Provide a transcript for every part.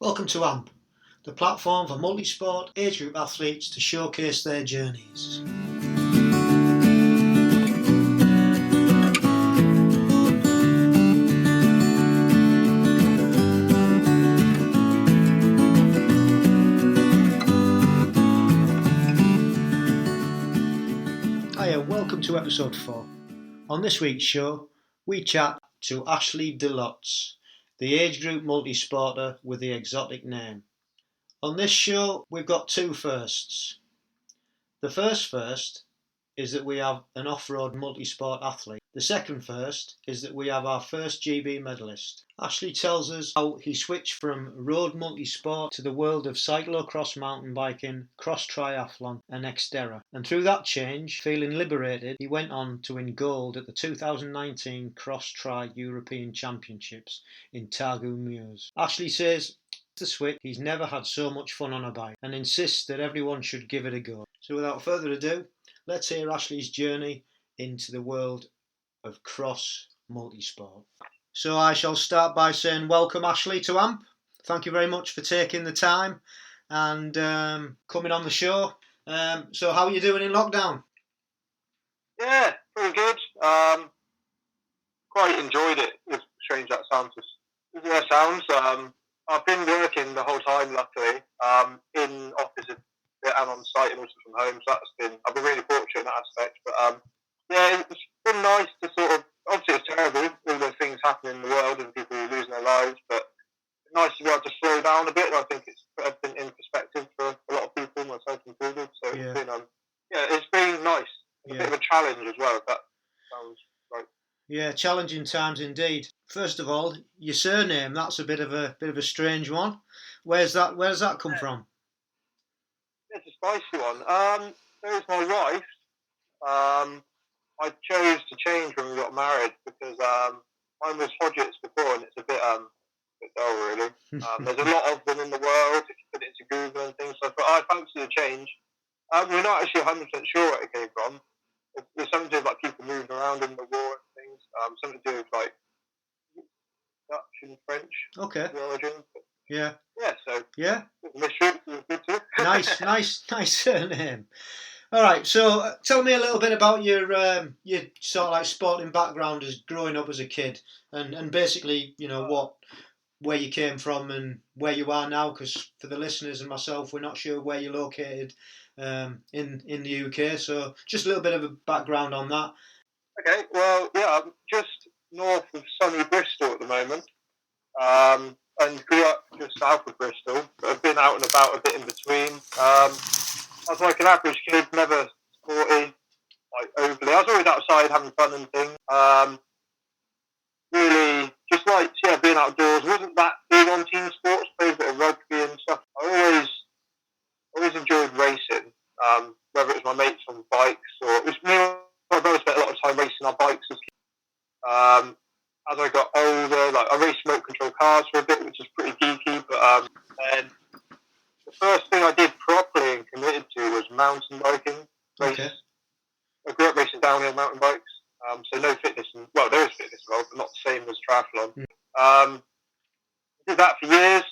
Welcome to AMP, the platform for multisport age group athletes to showcase their journeys. Hiya, welcome to episode 4. On this week's show, we chat to Ashley Lotz, the age group multisporter with the exotic name. On this show, we've got two firsts. The first is that we have an off-road multisport athlete. The second first is that we have our first GB medalist. Ashley tells us how he switched from road multisport to the world of cyclocross mountain biking, cross triathlon and Xterra. And through that change, feeling liberated, he went on to win gold at the 2019 Cross Tri European Championships in Targu Mures. Ashley says the switch, he's never had so much fun on a bike and insists that everyone should give it a go. So without further ado, let's hear Ashley's journey into the world of cross multisport. So I shall start by saying welcome, Ashley, to AMP. Thank you very much for taking the time and coming on the show. So how are you doing in lockdown? Yeah, pretty good. Quite enjoyed it. As strange that sounds. I've been working the whole time, luckily, in office and on site and also from home. So I've been really fortunate in that aspect. But yeah, it's been nice to sort of, obviously it's terrible, all those things happening in the world and people losing their lives, but it's nice to be able to slow down a bit. I think it's been in perspective for a lot of people, myself included. So yeah. It's been nice. A bit of a challenge as well, if that sounds right. Yeah, challenging times indeed. First of all, your surname, that's a bit of a strange one. Where's that come from? It's a spicy one. There's my wife. I chose to change when we got married because mine was Hodgetts before, and it's a bit dull, really. There's a lot of them in the world if you put it into Google and things. So I thought, I fancy a change. We're not actually 100% sure where it came from. There's something to do with like people moving around in the war and things. Something to do with like Dutch and French. Okay. The origin. Yeah. Yeah. So. Yeah. Mystery. Good too. nice surname. All right. So tell me a little bit about your sort of like sporting background as growing up as a kid, and basically where you came from and where you are now. Because for the listeners and myself, we're not sure where you're located. In the UK, so just a little bit of a background on that. Okay, well, yeah, I'm just north of sunny Bristol at the moment, and grew up just south of Bristol, but I've been out and about a bit in between. I was like an average kid, never sporty, like overly. I was always outside having fun and things. Really, just like, being outdoors. Wasn't that big on team sports, played a bit of rugby and stuff. I always enjoyed racing, whether it was my mates on bikes or it was me and my brother spent a lot of time racing our bikes as kids. As I got older, like I raced remote control cars for a bit, which is pretty geeky, but then the first thing I did properly and committed to was mountain biking races. Okay. I grew up racing downhill mountain bikes, so no fitness, there is fitness involved, but not the same as triathlon. Did that for years,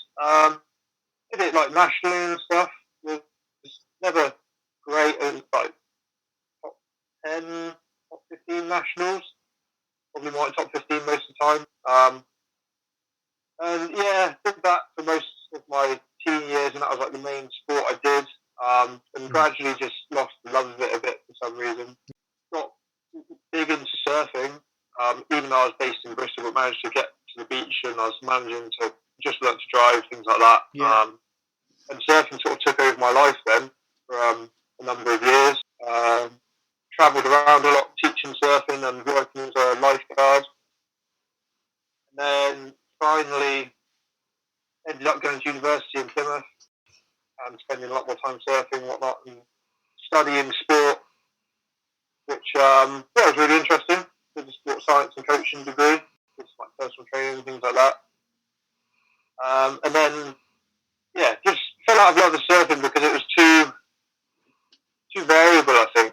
did it like nationally and stuff. Never great at like top 10, top 15 nationals. Probably more like top 15 most of the time. And yeah, did that for most of my teen years, and that was like the main sport I did. And gradually just lost the love of it a bit for some reason. Got big into surfing, even though I was based in Bristol, but managed to get to the beach and I was managing to just learn to drive, things like that. Yeah. And surfing sort of took over my life then for a number of years. Travelled around a lot teaching surfing and working as a lifeguard. And then finally ended up going to university in Plymouth and spending a lot more time surfing and whatnot and studying sport, which was really interesting. Did a sports science and coaching degree, just like personal training and things like that. And then, just fell out of love with surfing because it was too variable, I think.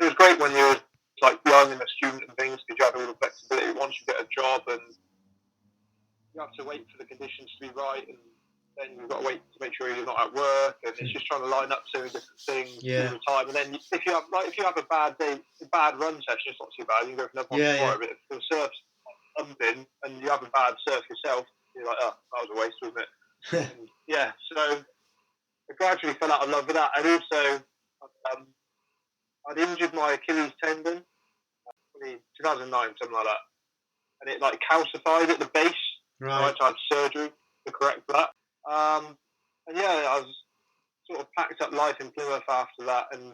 It was great when you were like young and a student and things because you had all the flexibility. Once you get a job and you have to wait for the conditions to be right and then you've got to wait to make sure you're not at work, and it's just trying to line up so many different things all the time. And then if you have a bad day, a bad run session, it's not too bad. You can go for another one tomorrow. But if the surf's pumping and you have a bad surf yourself, you're like, oh, that was a waste, wasn't it? And, so I gradually fell out of love with that. And also, I'd injured my Achilles tendon in 2009, something like that, and it like calcified at the base. Right. So I had to have surgery to correct that. And I was sort of packed up life in Plymouth after that and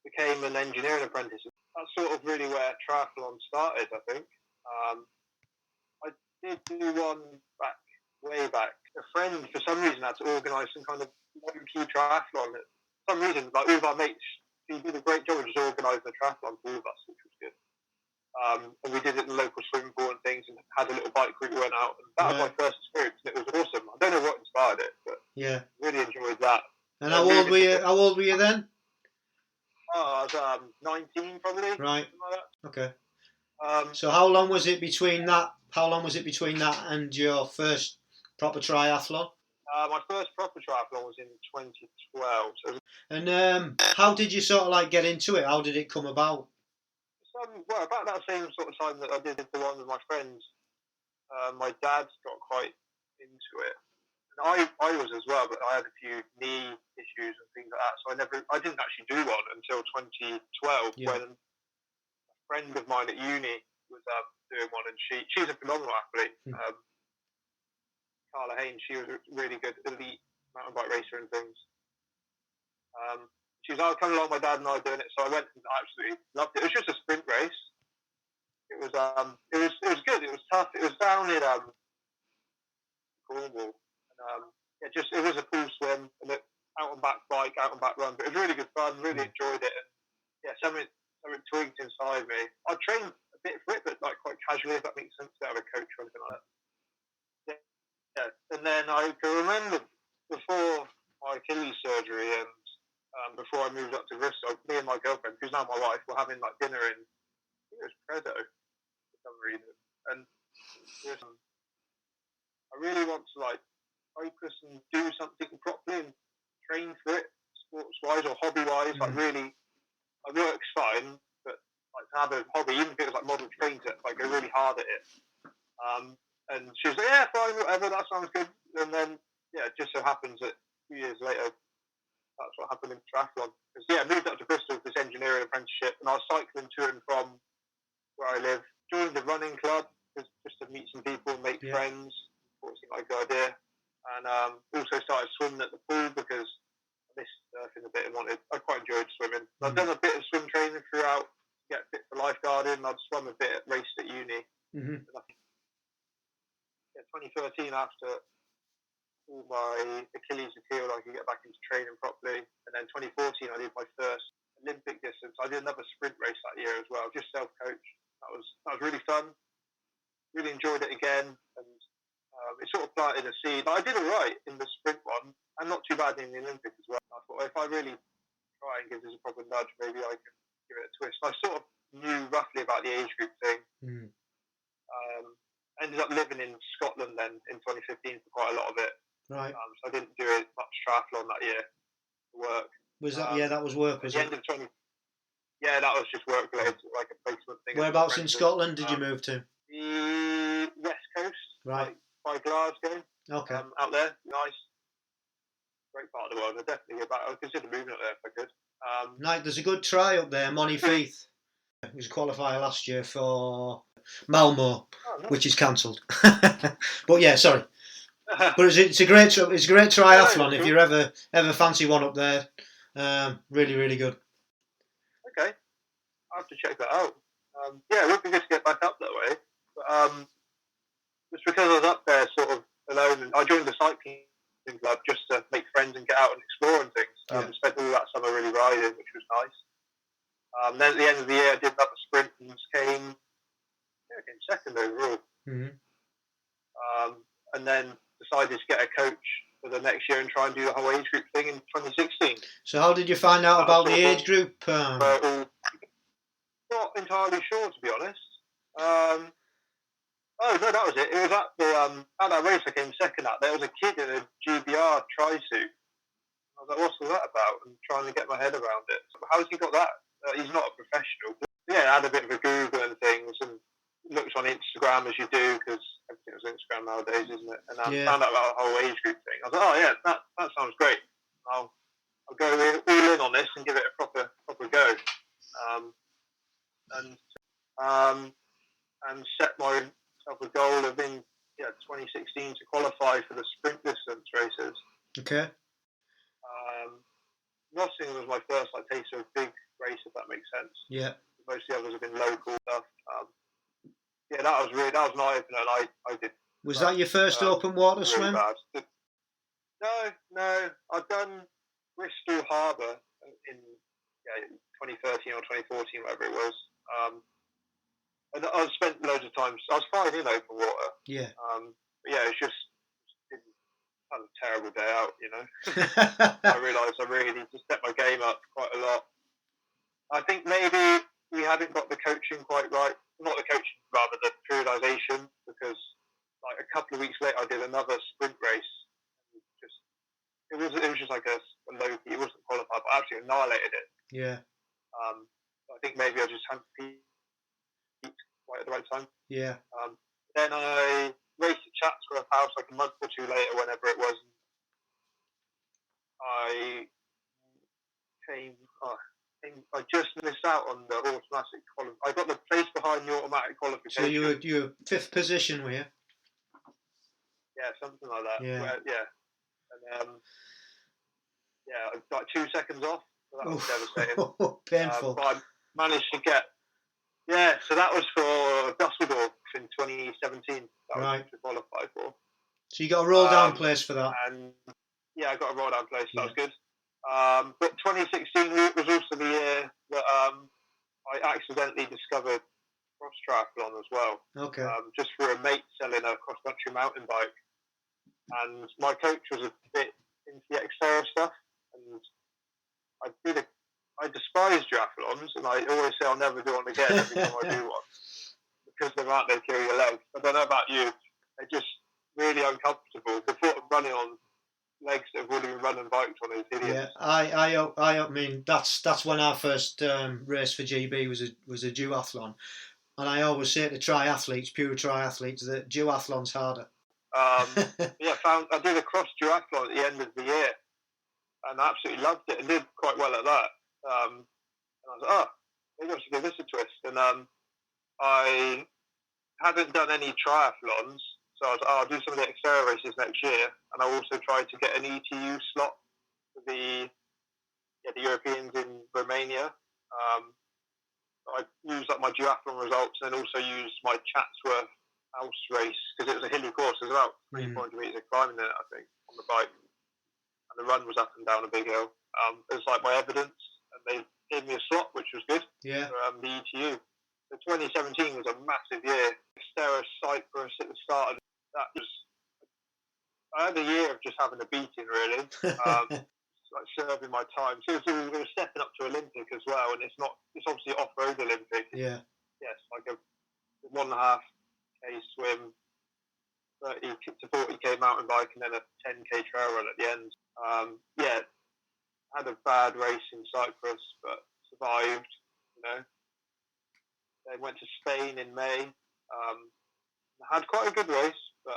became an engineering apprentice. That's sort of really where triathlon started, I think. I did do one way back. A friend, for some reason, had to organise some kind of low-key triathlon. For some reason, like all of our mates, he did a great job of just organising the triathlon for all of us, which was good. And we did it in the local swimming pool and things, and had a little bike route we went out. And that was my first experience, and it was awesome. I don't know what inspired it, but really enjoyed that. And how old were you? How old were you then? I was 19, probably. Right. Like that. Okay. So how long was it between that? How long was it between that and your first proper triathlon? My first proper triathlon was in 2012. And how did you sort of like get into it? How did it come about? Well, about that same sort of time that I did the one with my friends, my dad got quite into it. And I was as well, but I had a few knee issues and things like that, so I didn't actually do one until 2012 when a friend of mine at uni was doing one, and she's a phenomenal athlete. Carla Haynes, she was a really good elite mountain bike racer and things. She was like, come along, my dad and I doing it, so I went and absolutely loved it. It was just a sprint race. It was good. It was tough. It was down in Cornwall. And, it was a pool swim and out and back bike, out and back run. But it was really good fun. Really enjoyed it. And something tweaked inside me. I trained a bit for it, but like quite casually, if that makes sense. I don't have a coach or anything like that. And then I can remember before my Achilles surgery and before I moved up to Bristol, me and my girlfriend, who's now my wife, were having like dinner in, I think it was Credo for some reason. And I really want to like focus and do something properly and train for it, sports-wise or hobby-wise. Like really, my work's fine, but like to have a hobby, even if it was like model trains, like go really hard at it. And she was like, yeah, fine, whatever, that sounds good. And then, it just so happens that 2 years later, that's what happened in triathlon. Because, I moved up to Bristol for this engineering apprenticeship, and I was cycling to and from where I live. Joined the running club just to meet some people, make friends. Thought it seemed like a good idea. And also started swimming at the pool because I missed surfing a bit and I quite enjoyed swimming. I've done a bit of swim training throughout to get fit for lifeguarding. I'd swum a bit, raced at uni. And 2013, after all my Achilles had healed, I could get back into training properly. And then 2014, I did my first Olympic distance. I did another sprint race that year as well, just self-coached. That was really fun. Really enjoyed it again, and it sort of planted a seed. I did all right in the sprint one, and not too bad in the Olympic as well. I thought if I really try and give this a proper nudge, maybe I can give it a twist. I sort of knew roughly about the age group thing. Ended up living in Scotland then in 2015 for quite a lot of it. Right. So I didn't do much triathlon that year for work. Was that? That was work. Was at the it? end of 20. Yeah, that was just work related, like a placement thing. Whereabouts in Scotland did you move to? The West Coast. Right. By Glasgow. Okay. Out there, nice. Great part of the world. I'd definitely go back. I would consider moving up there if I could. Right, there's a good try up there, Monifieth. He was a qualifier last year for Malmo, which is cancelled. But yeah, sorry. But it's a great triathlon if you ever fancy one up there. Really, really good. Okay, I'll have to check that out. It would be good to get back up that way. But just because I was up there sort of alone, and I joined the cycling club just to make friends and get out and explore and things. Spent all that summer really riding, which was nice. Then at the end of the year, I did another sprint and came second overall. And then decided to get a coach for the next year and try and do the whole age group thing in 2016. So how did you find out about the age group? Not entirely sure, to be honest. Oh no, that was it. It was at the at that race I came second at. There was a kid in a GBR tri-suit. I was like, what's all that about? And trying to get my head around it. So how's he got that? He's not a professional. But yeah, I had a bit of a Google and things, and looked on Instagram as you do, because everything's Instagram nowadays, isn't it? And found out about the whole age group thing. I was like, oh yeah, that sounds great. I'll go all in on this and give it a proper go. And set myself a goal of in 2016 to qualify for the sprint distance races. Okay. Nottingham was my first taste of a big race, if that makes sense. Yeah. Most of the others have been local stuff. That was an eye opener. I did. Was that your first open water really swim? Bad. No. I'd done Bristol Harbour in 2013 or 2014, whatever it was. And I spent loads of time. I was fine in open water. Yeah. But yeah, it's just had a terrible day out. I realised I really need to step my game up quite a lot. I think maybe we hadn't got the coaching quite right. Not the coaching, rather the periodisation, because a couple of weeks later I did another sprint race. It was just like a low key. It wasn't qualified, but I absolutely annihilated it. Yeah. I think maybe I just hadn't peaked quite at the right time. Yeah. Then I raced at Chatsworth House a month or two later, whenever it was. I just missed out on the automatic qualification. I got the place behind the automatic qualification. So you were fifth position, were you? Yeah, something like that. Yeah. And like 2 seconds off. So that was devastating. Painful. But I managed to get. Yeah, so that was for Dusseldorf in 2017. That was to qualify for. So you got a roll down place for that. And I got a roll down place. So that was good. But 2016 was also the year that I accidentally discovered cross triathlon as well. Okay. Just for a mate selling a cross country mountain bike, and my coach was a bit into the Xterra stuff, and I despise triathlons, and I always say I'll never do one again every time I do one, because they're out there killing your legs. I don't know about you, they're just really uncomfortable. The thought of running on legs that have already been running bikes on is hideous. Yeah, I mean that's when our first race for GB was a duathlon, and I always say to pure triathletes, that duathlon's harder. I did a cross duathlon at the end of the year, and I absolutely loved it, and did quite well at that. And I was like, maybe I should give this a twist. And I hadn't done any triathlons, so I was like, I'll do some of the Xterra races next year. And I also tried to get an ETU slot for the Europeans in Romania. I used my duathlon results, and then also used my Chatsworth House race, because it was a hilly course. There's about 300 metres of climbing in it, I think, on the bike. And the run was up and down a big hill. It was my evidence, and they gave me a slot, which was good. Yeah. For the ETU. So 2017 was a massive year. Xterra Cyprus at the start of that I had a year of just having a beating, really. Serving my time. So we were stepping up to Olympic as well, and it's obviously off-road Olympic. Yeah. Yes, like a 1.5K swim, 30 to 40K mountain bike, and then a 10K trail run at the end. Had a bad race in Cyprus, but survived. Then went to Spain in May. Had quite a good race, but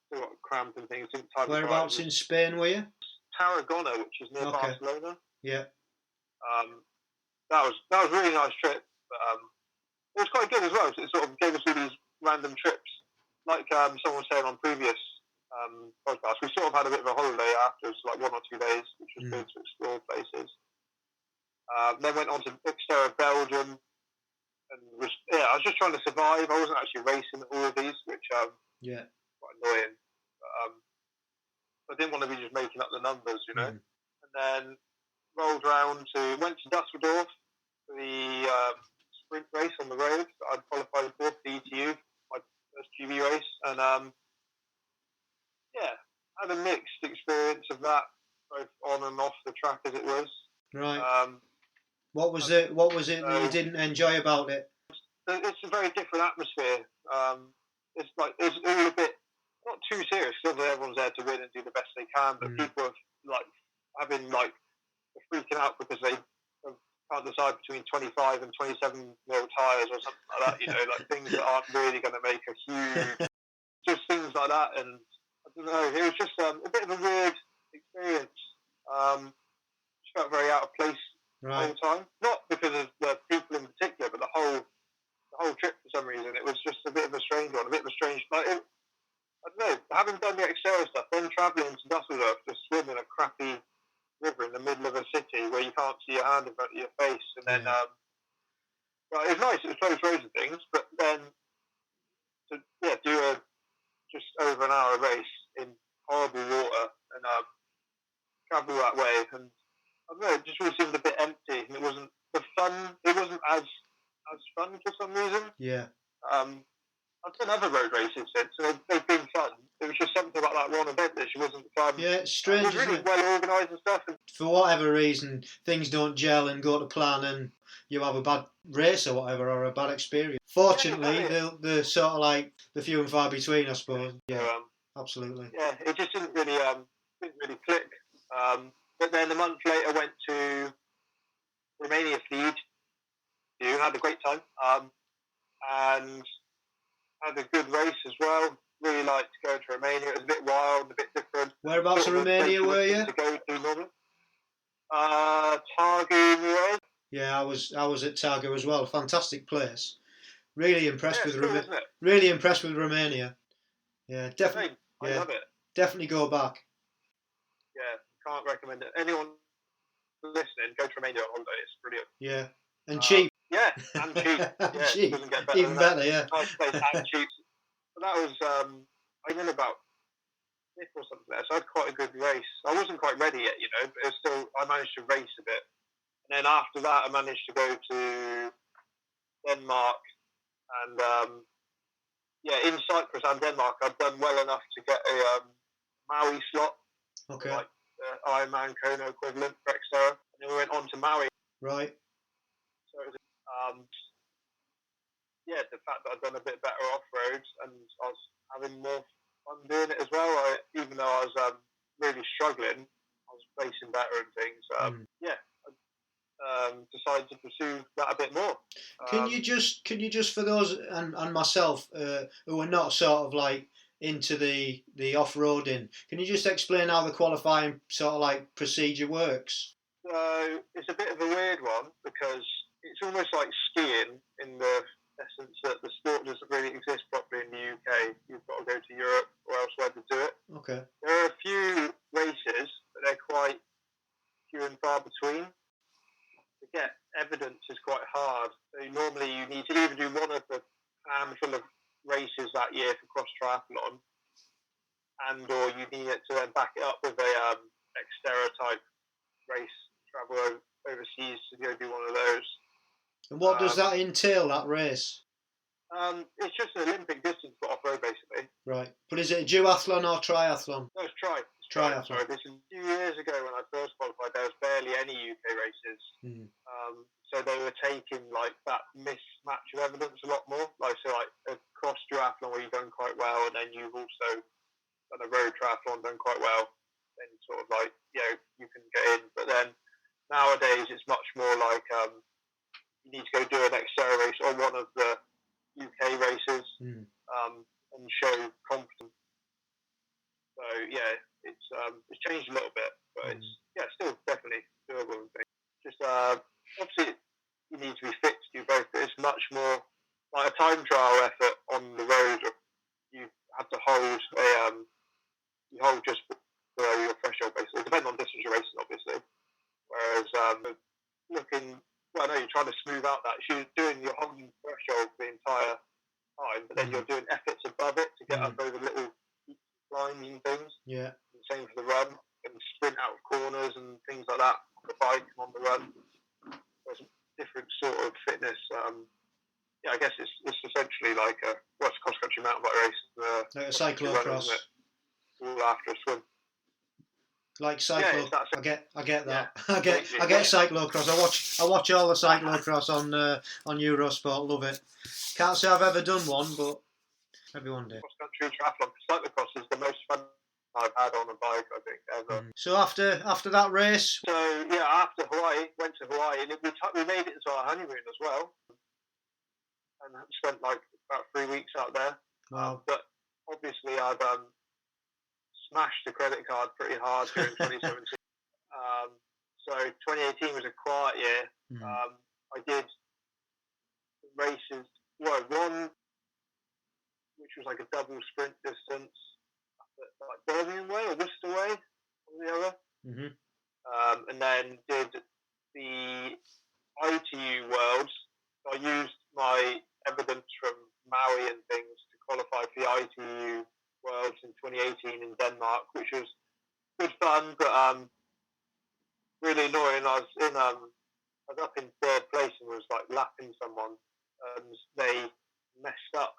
still got cramp and things. Whereabouts in Spain were you? Tarragona, which is near Barcelona. Yeah. That was a really nice trip, but it was quite good as well. So it sort of gave us all these random trips, like someone was saying on previous podcasts. We sort of had a bit of a holiday after, so 1 or 2 days, which was good to explore places. Then went on to Xterra Belgium, and I was just trying to survive. I wasn't actually racing all of these, which quite annoying. But I didn't want to be just making up the numbers, And then went to Dusseldorf for the sprint race on the road that I'd qualified for the ETU, my first GB race, and had a mixed experience of that, both on and off the track as it was. Right. What was it that you didn't enjoy about it? It's a very different atmosphere. it's all a bit not too serious because everyone's there to win and do the best they can, but people are like having like freaking out because they can't decide between 25 and 27 mil tyres or something like that. You know, like things that aren't really going to make a huge, just things like that. And I don't know, it was just a bit of a weird experience. Just felt very out of place the whole time. Not because of the people in particular, but the whole trip for some reason. It was just a bit of a strange one, a bit of a strange. Like, I don't know, having done the Xterra stuff, then travelling to Dusseldorf to swim in a crappy river in the middle of a city where you can't see your hand in front of your face, and then well, it was nice. It was close roads and things, but then to do a just over an hour race in horrible water and travel that way, and I don't know, it just really seemed a bit empty, and it wasn't the fun. It wasn't as fun for some reason. Yeah. I've done other road races since, and they've been fun. It was just something about that one event that just wasn't fun. Yeah, it's strange. It was really well organised and stuff. For whatever reason, things don't gel and go to plan, and you have a bad race or whatever, or a bad experience. Fortunately, they're sort of like the few and far between, I suppose. Yeah, absolutely. Yeah, it just didn't really click. But then a month later, went to Romania Fleet. Had a great time. And had a good race as well. Really liked going to Romania. It was a bit wild, a bit different. Whereabouts in Romania were you? To go to normally. Targu Mures. Yeah, I was at Targu as well. Fantastic place. Really impressed with Romania. Really impressed with Romania. Yeah, definitely. I love it. Definitely go back. Yeah, can't recommend it. Anyone listening, go to Romania on holiday. It's brilliant. Yeah, and cheap. Yeah, and cheap. Yeah, cheap. Doesn't get better. Even better, yeah. Nice place and cheap. But that was, I went about 5th or something there, so I had quite a good race. I wasn't quite ready yet, you know, but it was still, I managed to race a bit. And then after that, I managed to go to Denmark, and in Cyprus and Denmark, I'd done well enough to get a Maui slot. Okay. Like the Ironman Kona equivalent for Xterra. And then we went on to Maui. Right. So it was, the fact that I'd done a bit better off-road and I was having more fun doing it as well. Even though I was really struggling, I was racing better and things. I decided to pursue that a bit more. Can you just for those and myself who are not sort of like into the off-roading, can you just explain how the qualifying sort of like procedure works? So it's a bit of a weird one because it's almost like skiing in the essence that the sport doesn't really exist properly in the UK. You've got to go to Europe or elsewhere to do it. Okay. There are a few races, but they're quite few and far between. To get evidence is quite hard. So normally you need to either do one of the handful of races that year for cross triathlon, or you need it to then back it up with a Xterra type race, travel overseas to go do one of those. And what does that entail, that race? It's just an Olympic distance for off-road, basically. Right. But is it a duathlon or triathlon? No, it's triathlon. Sorry, this is a few years ago when I first qualified, there was barely any UK races. So they were taking like that mismatch of evidence a lot more. Like a cross duathlon where you've done quite well, and then you've also done a road triathlon, done quite well. Then sort of like, you can get in. But then nowadays it's much more like you need to go do an Xterra race or one of the UK races and show confidence. So it's changed a little bit, but it's still definitely doable and things. Just obviously you need to be fit to do both, but it's much more like a time trial effort on the road. You have to hold you hold just below your threshold basically. It depends on distance you're racing, obviously. Whereas you're trying to smooth out that. You're holding threshold the entire time, but then you're doing efforts above it to get up over little climbing things. Yeah. And same for the run, and sprint out of corners and things like that on the bike and on the run. There's a different sort of fitness. I guess it's essentially like a cross-country mountain bike race. Like a cyclocross. All after a swim. Like cyclo, I get that. I get cyclocross. I watch all the cyclocross on Eurosport. Love it. Can't say I've ever done one, but Everyone did. Cross-country triathlon. Cyclocross is the most fun I've had on a bike, I think, ever. So after that race? So, yeah, after Hawaii, went to Hawaii, and we made it to our honeymoon as well. And spent like about 3 weeks out there. Wow. But obviously I've smashed the credit card pretty hard during 2017. So 2018 was a quiet year. I did races, one which was like a double sprint distance, like Birmingham way or Worcester way, or the other. And then did the ITU Worlds. So I used my evidence from Maui and things to qualify for the ITU Worlds in 2018 in Denmark, which was good fun, but really annoying. I was up in third place and was like lapping someone, and they messed up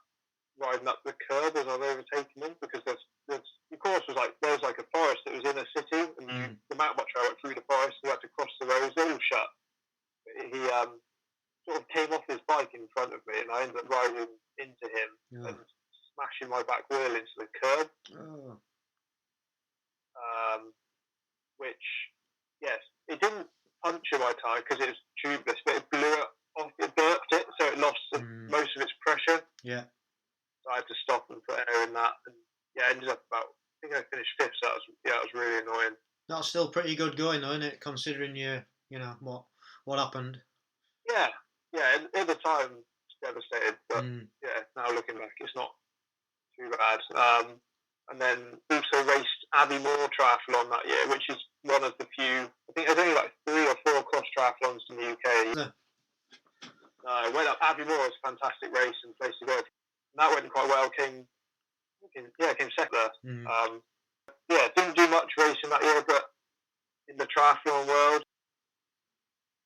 riding up the curb as I was overtaking them, because the course was like, there was like a forest that was in a city, and the mountain bike trail went through the forest, we had to cross the roads, they all shut. He sort of came off his bike in front of me, and I ended up riding into him and smashing my back wheel into the curb. Which, yes, it didn't puncture my tyre because it was tubeless, but it blew it off, it burped it, so it lost most of its pressure. Yeah. So I had to stop and put air in that, and yeah, ended up I think I finished 5th, so that was really annoying. That's still pretty good going though, isn't it, considering you know what happened? Yeah, at the time it's devastated, but yeah, now looking back it's not too bad. And then also raced Abbey Moor Triathlon that year, which is one of the few, I think there's only like 3 or 4 cross triathlons in the UK. Went up Abbey Moor, was a fantastic race and place to go. And that went quite well, came second there. Didn't do much racing that year, but in the triathlon world,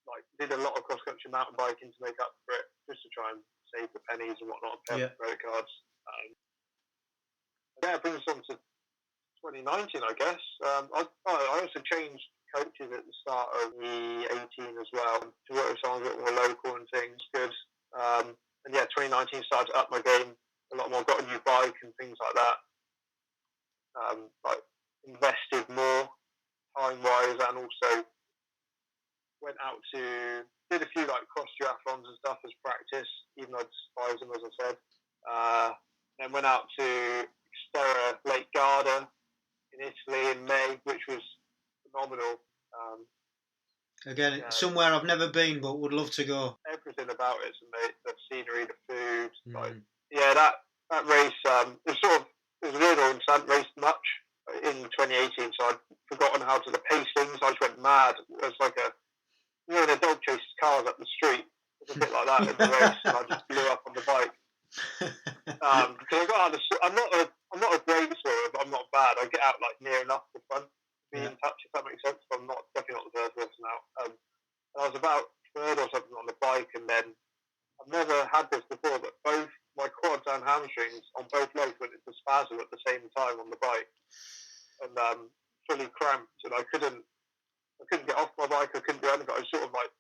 like did a lot of cross-country mountain biking to make up for it, just to try and save the pennies and whatnot, pay credit cards. It brings us on to 2019, I guess. I also changed coaches at the start of the 18 as well, to work with someone a bit more local and things. Good. And yeah, 2019 started to up my game a lot more. Got a new bike and things like that. Like invested more time-wise, and also went out to did a few like cross triathlons and stuff as practice, even though I despise them, as I said. Then went out to Xterra Lake Garda in Italy in May, which was phenomenal. Again, somewhere I've never been, but would love to go. Everything about it's amazing. The scenery, the food. That race, it was a weird one. I hadn't raced much in 2018, so I'd forgotten how to pace things. I just went mad. It was like when a dog chases cars up the street. It was a bit like that in the race, and I just blew up on the bike. Because I'm not a great swimmer, but I'm not bad. I get out like near enough for fun, be in touch, if that makes sense. But I'm definitely not the first person out. And I was about third or something on the bike, and then I've never had this before, but both my quads and hamstrings on both legs went into spasm at the same time on the bike, and fully cramped, and I couldn't get off my bike. I couldn't do anything. I was sort of like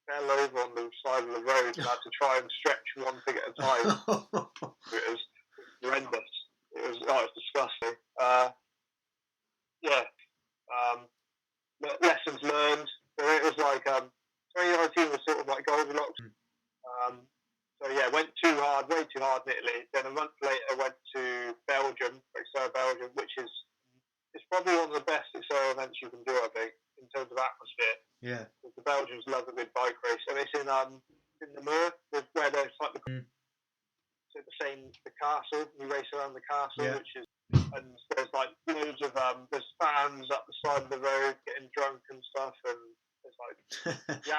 fell over on the side of the road and had to try and stretch one thing at a time. It was horrendous. It was disgusting. Lessons learned. So it was like 2019 was sort of like Goldilocks. Went way too hard in Italy. Then a month later went to Belgium, which is probably one of the best Xterra events you can do, I think, in terms of atmosphere. Yeah. The Belgians love a good bike race, and it's in the Mur, where there's like the castle. You race around the castle, which is, and there's like loads of there's fans up the side of the road getting drunk and stuff, and it's like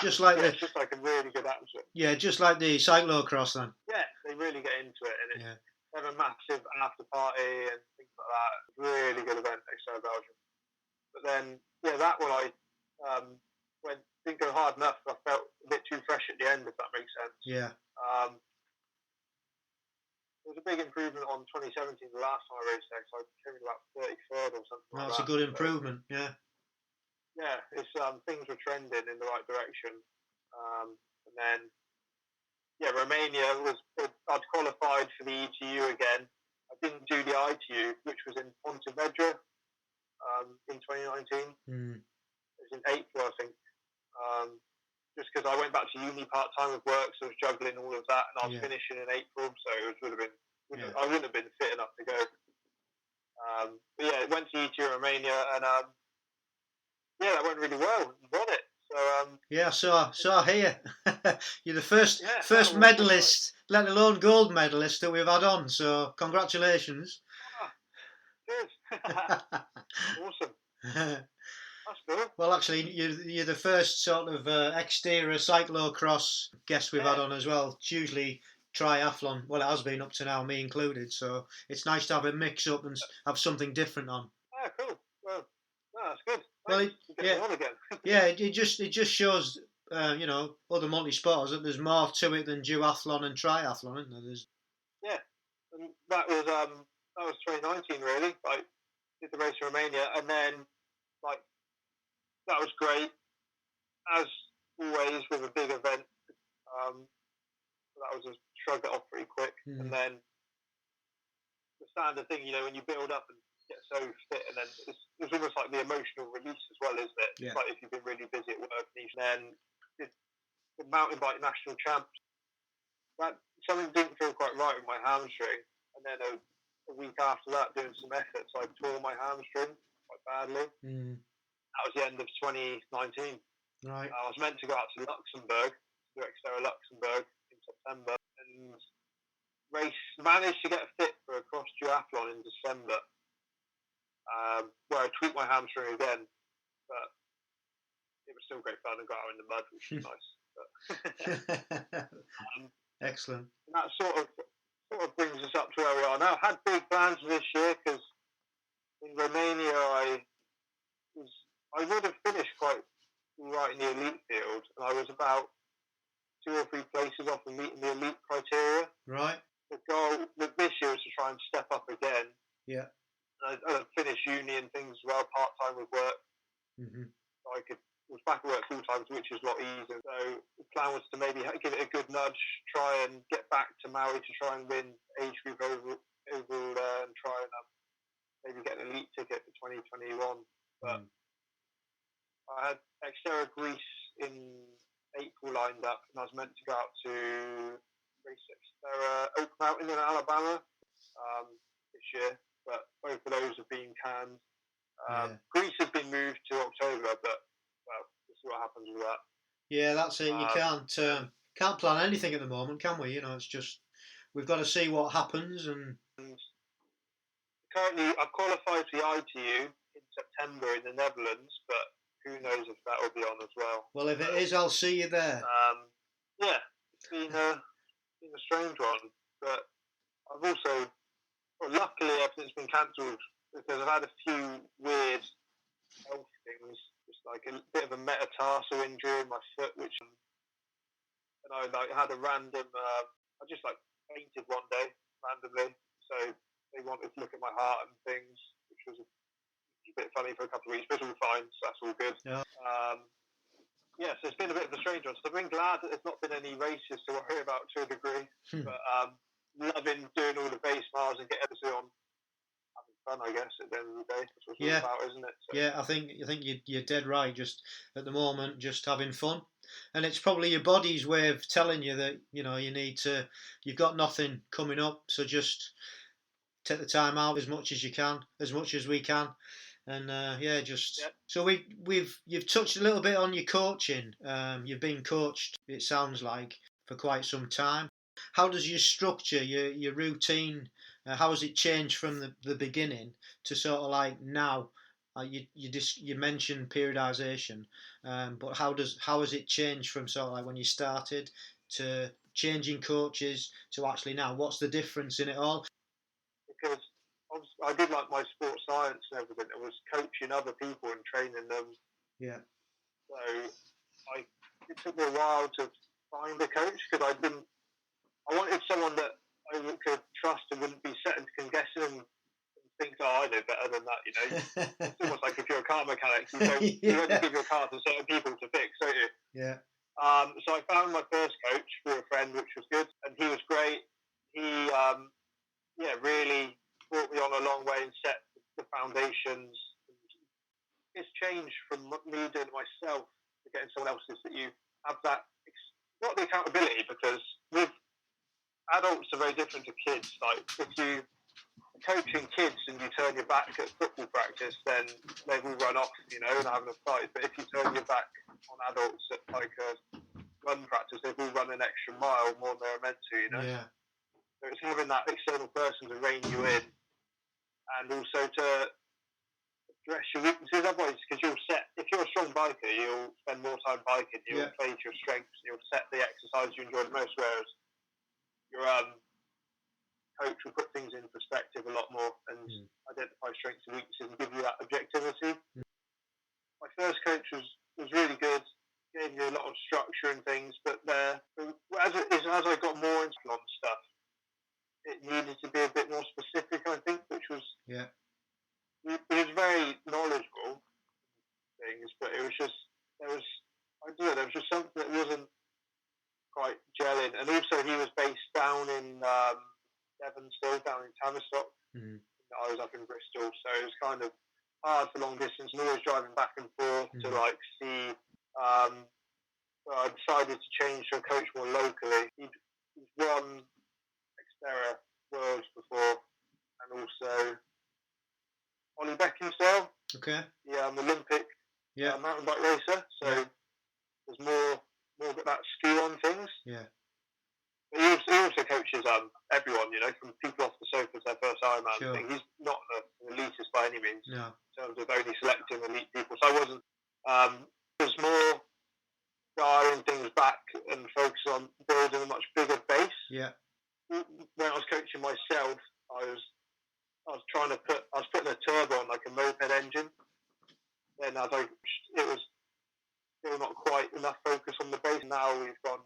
just like it's just like a really good atmosphere. Yeah, just like the cyclocross then. Yeah, they really get into it, and it's they have a massive after party and things like that. It's a really good event next to Belgium. But then that one I didn't go hard enough. I felt a bit too fresh at the end, if that makes sense. Yeah. There was a big improvement on 2017, the last time I raced there, so I came in about 33rd or something like that. That's a good improvement, yeah. Yeah, it's things were trending in the right direction. And then, Romania I'd qualified for the ETU again, I didn't do the ITU, which was in Pontevedra in 2019. It was in April, I think. Just because I went back to uni part-time with work, so I was juggling all of that, and I was finishing in April, so I wouldn't have been fit enough to go. But yeah, went to ITU Romania, and that went really well. Won it. So so here you're the first medalist, let alone gold medalist that we've had on. So congratulations. Good. Awesome. That's good. Well, actually, you're the first sort of exterior cyclocross guest we've had on as well. It's usually triathlon. Well, it has been up to now, me included. So it's nice to have a mix up and have something different on. Oh, cool. Well, no, that's good. Well, it just shows, other multisporters that there's more to it than duathlon and triathlon, isn't there? And that was 2019 really. I did the race in Romania, and then that was great. As always with a big event, that was just shrugged it off pretty quick. And then the standard thing, when you build up and get so fit, and then it's almost like the emotional release as well, isn't it? Yeah. It's like if you've been really busy at work, and then the mountain bike national champs, that something didn't feel quite right with my hamstring, and then a week after that, doing some efforts, I tore my hamstring quite badly. That was the end of 2019. Right. I was meant to go out to Luxembourg, to do Xterra Luxembourg in September, and managed to get fit for a cross duathlon in December, where I tweaked my hamstring again, but it was still great fun and got out in the mud, which was nice. But, excellent. And that sort of brings us up to where we are now. I had big plans for this year because in Romania I would have finished quite right in the elite field, and I was about 2 or 3 places off of meeting the elite criteria. Right. The goal with this year is to try and step up again. Yeah. And I finished uni and things as well, part-time with work. So I was back at work full-time, which is a lot easier. So the plan was to maybe give it a good nudge, try and get back to Maui to try and win age group overall and try and maybe get an elite ticket for 2021. But I had Xterra Greece in April lined up, and I was meant to go out to race Xterra Oak Mountain in Alabama this year, but both of those have been canned. Greece has been moved to October, but we'll see what happens with that. Yeah, that's it. You can't plan anything at the moment, can we? It's just we've got to see what happens. And currently, I've qualified for the ITU in September in the Netherlands, but who knows if that will be on as well. Well, if it is, I'll see you there. It's been a strange one, but I've also, luckily, everything's been cancelled because I've had a few weird health things, just like a bit of a metatarsal injury in my foot, and I had a random. I just fainted one day randomly, so they wanted to look at my heart and things, which was a bit funny for a couple of weeks, but it's all fine, so that's all good. So it's been a bit of a strange one. So I've been glad that there's not been any races to worry about to a degree, but loving doing all the base miles and getting everything on, having fun, I guess, at the end of the day. That's what it's all about, isn't it? So. I think you're dead right. Just at the moment, just having fun, and it's probably your body's way of telling you that you've got nothing coming up, so just take the time out as much as you can, as much as we can. And so you've touched a little bit on your coaching. You've been coached, it sounds like, for quite some time. How does your structure, your routine, how has it changed from the beginning to sort of now? You mentioned periodization, but how has it changed from sort of when you started to changing coaches to actually now? What's the difference in it all? Because I did my sports science and everything. It was coaching other people and training them. Yeah. So it took me a while to find a coach because I wanted someone that I could trust and wouldn't be set into guessing and think, I know better than that. It's almost like if you're a car mechanic, you don't give your car to certain people to fix, don't you? Yeah. So I found my first coach through a friend, which was good, and he was great. He really it's changed from me doing it myself to getting someone else, is that you have that, not the accountability, because with adults are very different to kids. Like, if you coaching kids and you turn your back at football practice, then they will run off, and having a fight. But if you turn your back on adults at like a run practice, they will run an extra mile more than they're meant to, Yeah. So it's having that external person to rein you in, and also to address your weaknesses. Otherwise, because if you're a strong biker, you'll spend more time biking, you'll play to your strengths, you'll set the exercise you enjoy the most, whereas your coach will put things in perspective a lot more and identify strengths and weaknesses and give you that objectivity. My first coach was really good, gave you a lot of structure and things, but as I got more into on stuff, it needed to be a bit more specific, I think, which was it was very knowledgeable things, but it was just there was just something that wasn't quite gelling. And also he was based down in Devon, still down in Tavistock. I was up in Bristol, so it was kind of hard for long distance and always driving back and forth to see. So I decided to change to a coach more locally. He's won Xterra Worlds before, and also Ollie Beckinsale, the Olympic mountain bike racer. So there's more got that skill on things. Yeah. But he also coaches everyone, from people off the sofa to their first Ironman thing. He's not an elitist by any means in terms of only selecting elite people. So I wasn't. It was more dialing things back and focus on building a much bigger base. Yeah. When I was coaching myself, I was putting a turbo on like a moped engine. Then it was still not quite enough focus on the base. Now we've gone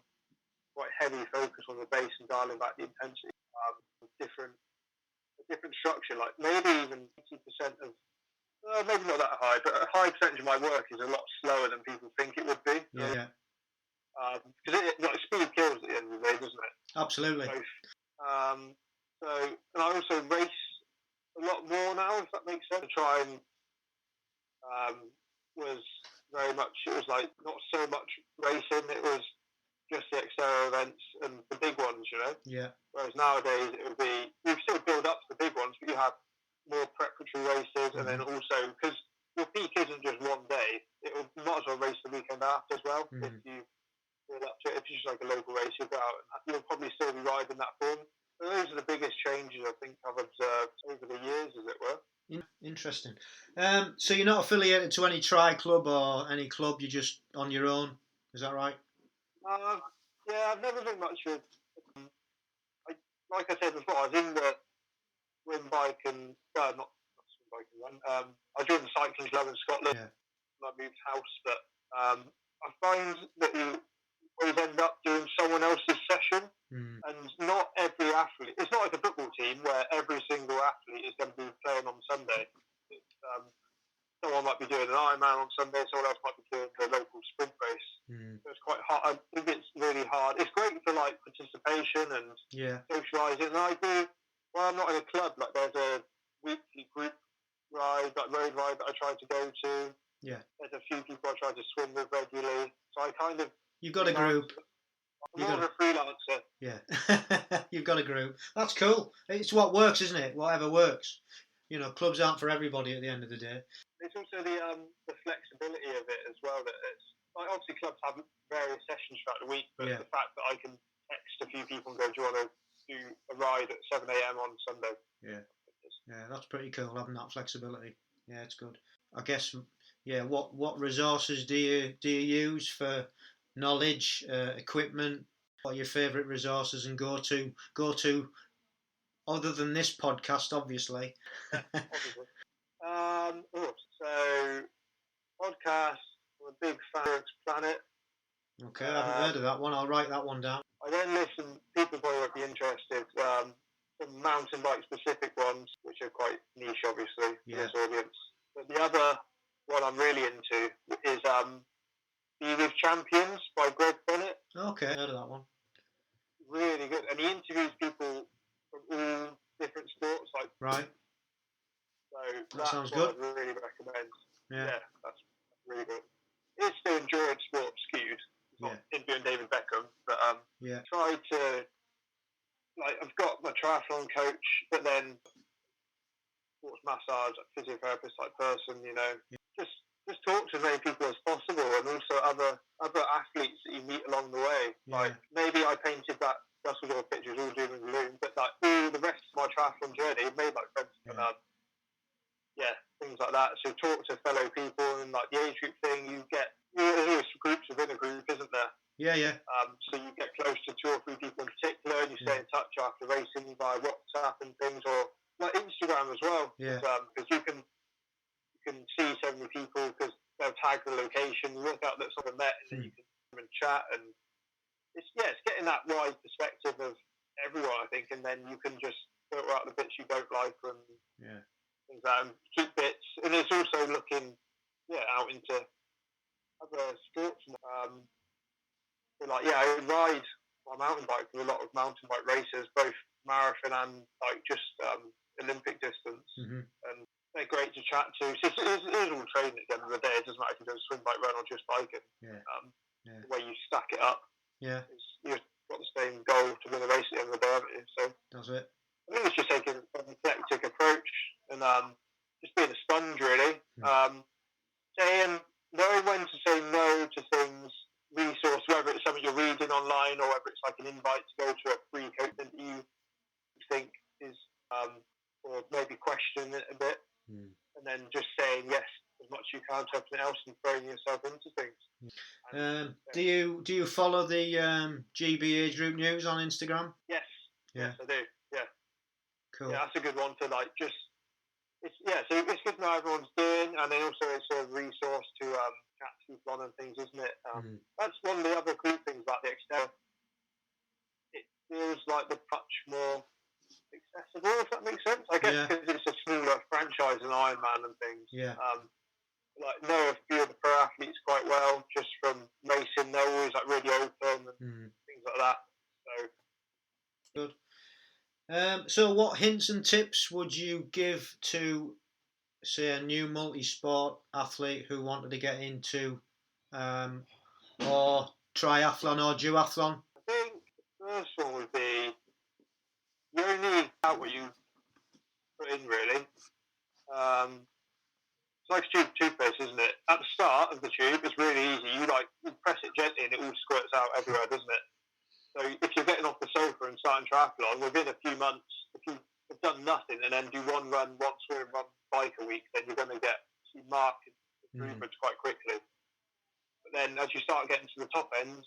quite heavy focus on the base and dialing back the intensity. A different structure, like maybe even 80% of, maybe not that high, but a high percentage of my work is a lot slower than people think it would be. Yeah. Because speed kills at the end of the day, doesn't it? Absolutely. And I also race a lot more now, if that makes sense. To try and it was like not so much racing, it was just the Xterra events and the big ones, Yeah. Whereas nowadays it would be, we still build up to the big ones, but you have more preparatory races, and then also, because your peak isn't just one day, might as well race the weekend after as well. If you build up to it, if it's just like a local race, you'll go out and you'll probably still be riding that form. So those are the biggest changes I think I've observed over the years, as it were. Interesting. So you're not affiliated to any tri club or any club, you're just on your own, is that right? Yeah, I've never been much of. Like I said before, I was in the swim bike and not swim bike and run. I joined the cycling club in Scotland. Yeah. When I moved house, but I find that you always end up doing someone else's session, and not every athlete. It's not like a football team where every single athlete is going to be playing on Sunday. Someone might be doing an Ironman on Sunday, someone else might be doing the local sprint race. So it's quite hard. I think it's really hard. It's great for like participation and socialising. And I do. Well, I'm not in a club. Like there's a weekly group ride, like road ride that I try to go to. Yeah. There's a few people I try to swim with regularly. So I kind of. You've got a group. I'm more of a freelancer. Yeah. You've got a group. That's cool. It's what works, isn't it? Whatever works. Clubs aren't for everybody at the end of the day. It's also the flexibility of it as well. That it's like obviously clubs have various sessions throughout the week, but the fact that I can text a few people and go, "Do you want to do a ride at 7 a.m. on Sunday?" Yeah, that's pretty cool having that flexibility. Yeah, it's good. I guess. Yeah, what resources do you use for knowledge, equipment? What are your favourite resources and go to? Other than this podcast, obviously. Obviously. So podcasts. I'm a big fan of Planet. Okay, I haven't heard of that one. I'll write that one down. I then listen. People probably won't be interested. Some mountain bike specific ones, which are quite niche, obviously, for this audience. But the other one I'm really into is Be With Champions by Greg Bennett. Okay, heard of that one. Really good, and he interviews people from all different sports. Right. So that sounds good. I'd really recommend. Yeah. Yeah. Try to, like, I've got my triathlon coach, but then sports massage, like physiotherapist type person, you know, just talk to as many people as possible, and also other athletes that you meet along the way. Yeah. Like, maybe I painted that Dusseldorf pictures all doom and gloom, but like all the rest of my triathlon journey, made like friends, and things like that. So talk to fellow people, and like the age group thing, there's always groups within a group, isn't there? Yeah. So you get close to 2 or 3 people in particular, and you stay in touch after racing via WhatsApp and things, or like Instagram as well. Yeah. Because you can see so many people, because they'll tag the location, work out that someone met, and then you can come and chat, and it's getting that wide perspective of everyone, I think, and then you can just filter out the bits you don't like and things like that, and keep bits. And it's also looking out into other sports. So like I ride my mountain bike with a lot of mountain bike racers, both marathon and like just Olympic distance, and they're great to chat to. So it is all training at the end of the day. It doesn't matter if you do a swim, bike, run, or just biking. The way you stack it up. You've got the same goal to win a race at the end of the day, haven't you? So that's it. I think it's just taking an eclectic approach and just being a sponge, really. Knowing when to say no to things, resource, whether it's something you're reading online or whether it's like an invite to go to a free coach that you think is, or maybe question it a bit, and then just saying yes as much as you can to everything else and throwing yourself into things. Do you follow the GB Age Group News on Instagram? Yes. Yeah. Yes, I do. Yeah. Cool. Yeah, that's a good one to like just. So it's good to know how everyone's doing, and then also it's a resource to chat to people on and things, isn't it? That's one of the other cool things about the Excel. It feels like the touch more accessible, if that makes sense. I guess because it's a smaller franchise than Ironman and things. Yeah. Like know a few of the pro athletes quite well, just from racing. They're always like really open and things like that. So good. So what hints and tips would you give to, say, a new multi-sport athlete who wanted to get into or triathlon or duathlon? I think the first one would be you only need out what you put in, really. It's like a toothpaste, isn't it? At the start of the tube, it's really easy. You press it gently and it all squirts out everywhere, doesn't it? So if you're getting off the sofa and starting triathlon, within a few months, if you've done nothing and then do one run, one swim, one bike a week, then you're going to get marked improvements quite quickly. But then as you start getting to the top ends,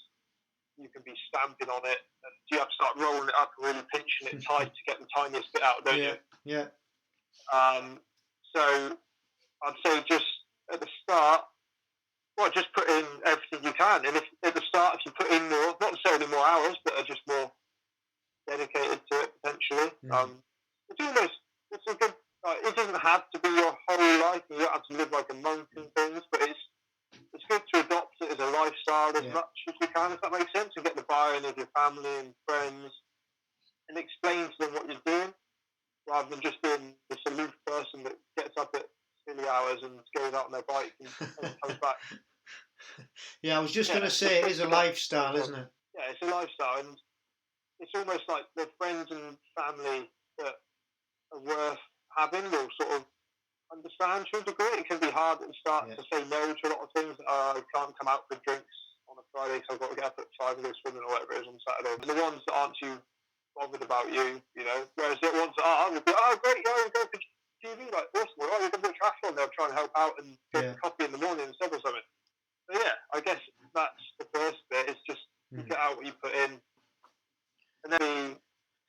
you can be stamping on it, and you have to start rolling it up and really pinching it tight to get the tiniest bit out, don't you? Yeah. So I'd say just at the start, just put in everything you can. And if at the start, if you put in more, not necessarily more hours, but are just more dedicated to it potentially, it's a good. It doesn't have to be your whole life. You don't have to live like a monk and things, but it's good to adopt it as a lifestyle as much as you can, if that makes sense, and get the buy-in of your family and friends, and explain to them what you're doing, rather than just being this aloof person that gets up at silly hours and goes out on their bike and comes back. I was just going to say, it is a lifestyle, isn't it? Yeah, it's a lifestyle, and it's almost like the friends and family that are worth having will sort of understand to a degree. It can be hard at the start to say no to a lot of things. I can't come out for drinks on a Friday because I've got to get up at 5 and go swimming or whatever it is on Saturday. And the ones that aren't too bothered about you, whereas the ones that are would be, great, we'll go for TV, like awesome, we're going to do a triathlon, they'll try and help out and go for coffee in the morning instead or something. So I guess that's the first bit, is just get out what you put in. And then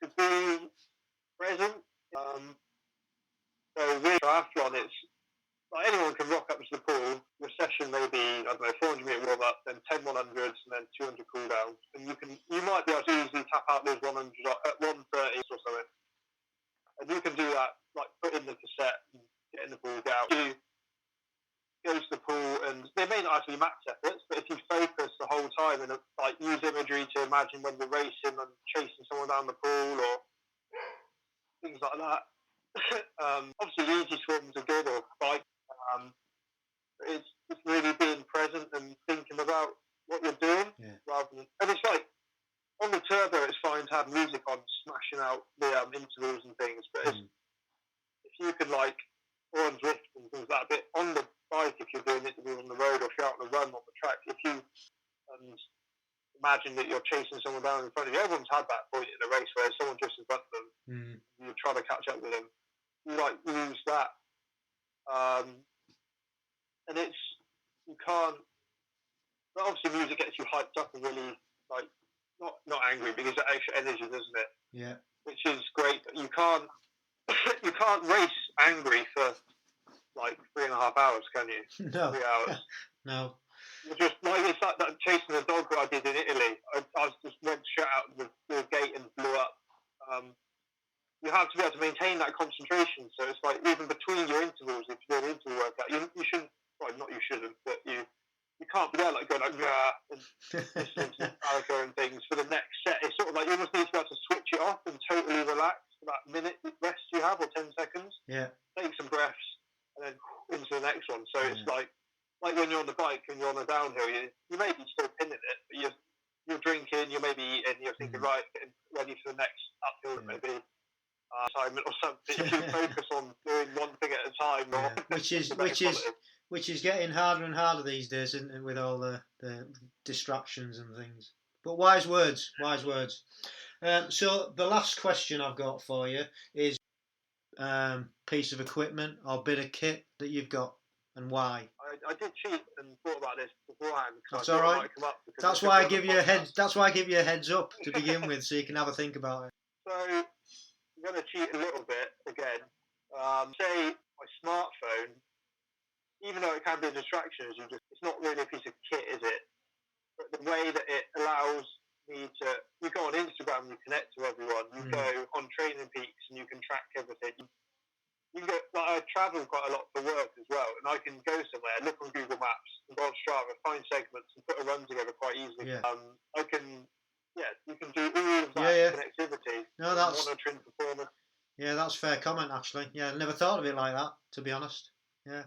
to be present. So with triathlon, it's like anyone can rock up to the pool. Your session may be, 400 metre warm up, then 10 100s, and then 200 cool downs. And you might be able to easily tap out those 100s at 130s or something. And you can do that, like put in the cassette and get in the pool, get out. You go to the pool, and they may not actually max efforts, but if you focus the whole time and like use imagery to imagine when you're racing and chasing someone down the pool or things like that. Obviously, easy swims are good, or bike. It's really being present and thinking about what you're doing, rather than. And it's like on the out the intervals and things. But if you could like or on drift and things like that, but on the bike, if you're doing intervals on the road or if you're out on a run on the track, if you imagine that you're chasing someone down in front of you, everyone's had that point in a race where someone just in front of them, you're trying to catch up with them. You like use that, and you can't. But obviously, music gets you hyped up and really like not angry because it extra energy, doesn't it? Yeah. Which is great. But you can't race angry for like 3.5 hours, can you? No. 3 hours. No. You're just like it's like that chasing the dog that I did in Italy. I just went straight out the gate and blew up. You have to be able to maintain that concentration. So it's like even between your intervals, if you're doing an interval workout, you shouldn't. Well, not you shouldn't, but you can't be there like going like and listening to Metallica and things for the next set. It's sort of like you almost need to be able to switch it off and totally relax for that minute rest you have or 10 seconds. Yeah. Take some breaths and then into the next one. So it's like when you're on the bike and you're on a downhill, you may be still pinning it, but you're drinking, you may be eating, you're thinking right, getting ready for the next uphill maybe. Assignment or something. If you focus on doing one thing at a time, which is getting harder and harder these days, isn't it, with all the distractions and things. But wise words. So the last question I've got for you is piece of equipment or bit of kit that you've got and why. I did cheat and thought about this beforehand. That's all right. That's why I give you a heads. That's why I give you a heads up to begin with, so you can have a think about it. So. I'm going to cheat a little bit again. Say my smartphone, even though it can be a distraction, it's not really a piece of kit, is it? But the way that it allows me to, you go on Instagram and you connect to everyone. You go on Training Peaks and you can track everything. You can go, like I travel quite a lot for work as well, and I can go somewhere, look on Google Maps, and go on Strava, find segments, and put a run together quite easily. Yeah. You can do all of that connectivity. No, that's monitoring performance. Yeah, that's fair comment actually. Yeah, I never thought of it like that, to be honest. Yeah.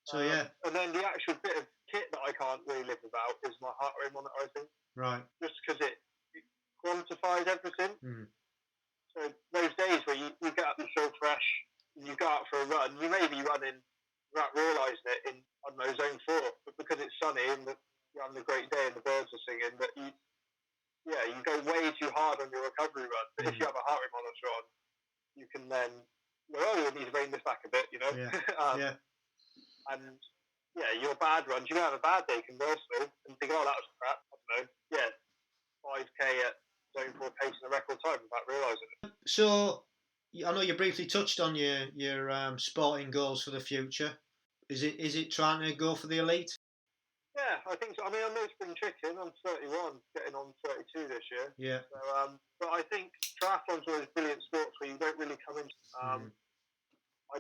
So and then the actual bit of kit that I can't really live without is my heart rate monitor, I think. Right. Just because it quantifies everything. So those days where you get up and feel fresh, and you go out for a run, you may be running without realising it in, I don't know, zone 4, but because it's sunny and you're having a great day and the birds are singing, that you go way too hard on your recovery run. But if you have a heart rate monitor on, you can then you need to rein this back a bit, And your bad runs, you may have a bad day conversely and think, oh, that was crap. I don't know. 5k at zone 4 pace in a record time without realising it. So I know you briefly touched on your sporting goals for the future. Is it trying to go for the elite? Yeah, I think so. I mean, I'm no spring chicken. I'm 31, getting on 32 this year. Yeah. So, but I think triathlon's always brilliant sports where you don't really come into. I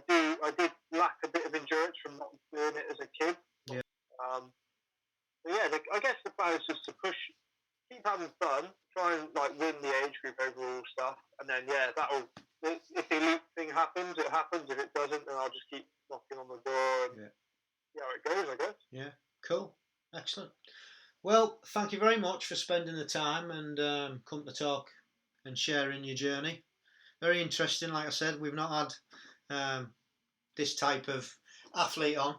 did lack a bit of endurance from not doing it as a kid. Yeah. I guess the plan is just to keep having fun, try and like win the age group overall stuff, and then that'll. If the elite thing happens, it happens. If it doesn't, then I'll just keep knocking on the door and see how it goes, I guess. Yeah. Cool. Excellent. Well, thank you very much for spending the time and come to talk and sharing your journey. Very interesting. Like I said, we've not had this type of athlete on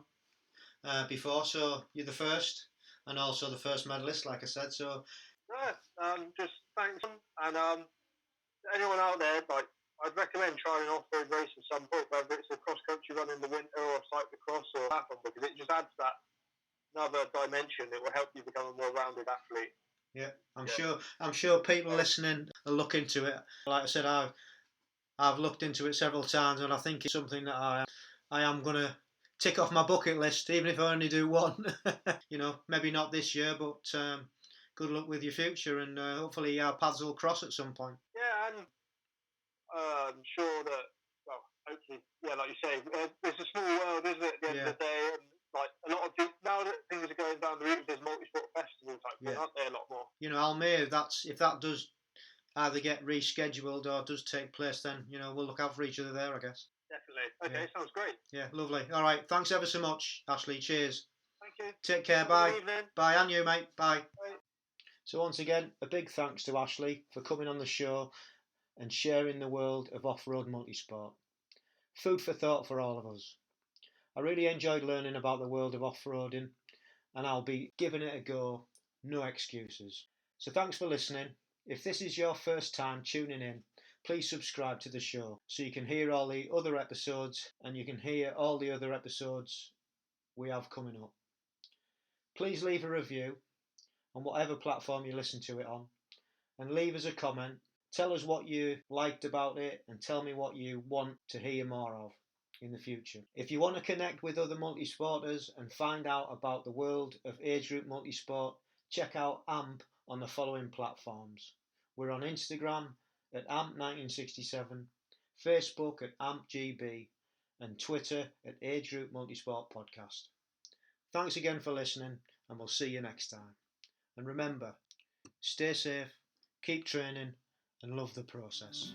before, so you're the first, and also the first medalist, like I said. So just thanks, and anyone out there, like I'd recommend trying an off-road race at some point, whether it's a cross-country run in the winter or cyclocross or triathlon, because it just adds that another dimension. It will help you become a more rounded athlete. Yeah, I'm sure people listening will look into it. Like I said, I've looked into it several times, and I think it's something that I am going to tick off my bucket list, even if I only do one. Maybe not this year, but good luck with your future, and hopefully our paths will cross at some point. Yeah, and I'm sure that, hopefully, like you say, it's a small world, isn't it, at the end of the day, and like a lot of people, now that things are going down the route of this multisport festival type thing, aren't there a lot more? Almere, if that does either get rescheduled or does take place, then we'll look out for each other there, I guess. Definitely. Okay, sounds great. Yeah, lovely. All right, thanks ever so much, Ashley. Cheers. Thank you. Take care. Bye. Good evening. Bye, and you, mate. Bye. Bye. So once again, a big thanks to Ashley for coming on the show and sharing the world of off-road multisport. Food for thought for all of us. I really enjoyed learning about the world of off-roading, and I'll be giving it a go, no excuses. So thanks for listening. If this is your first time tuning in, please subscribe to the show so you can hear all the other episodes and you can hear all the other episodes we have coming up. Please leave a review on whatever platform you listen to it on and leave us a comment. Tell us what you liked about it and tell me what you want to hear more of in the future. If you want to connect with other multisporters and find out about the world of age group multisport, check out AMP on the following platforms. We're on Instagram at AMP1967, Facebook at AMPGB, and Twitter at Age Group Multisport Podcast. Thanks again for listening, and we'll see you next time. And remember, stay safe, keep training, and love the process.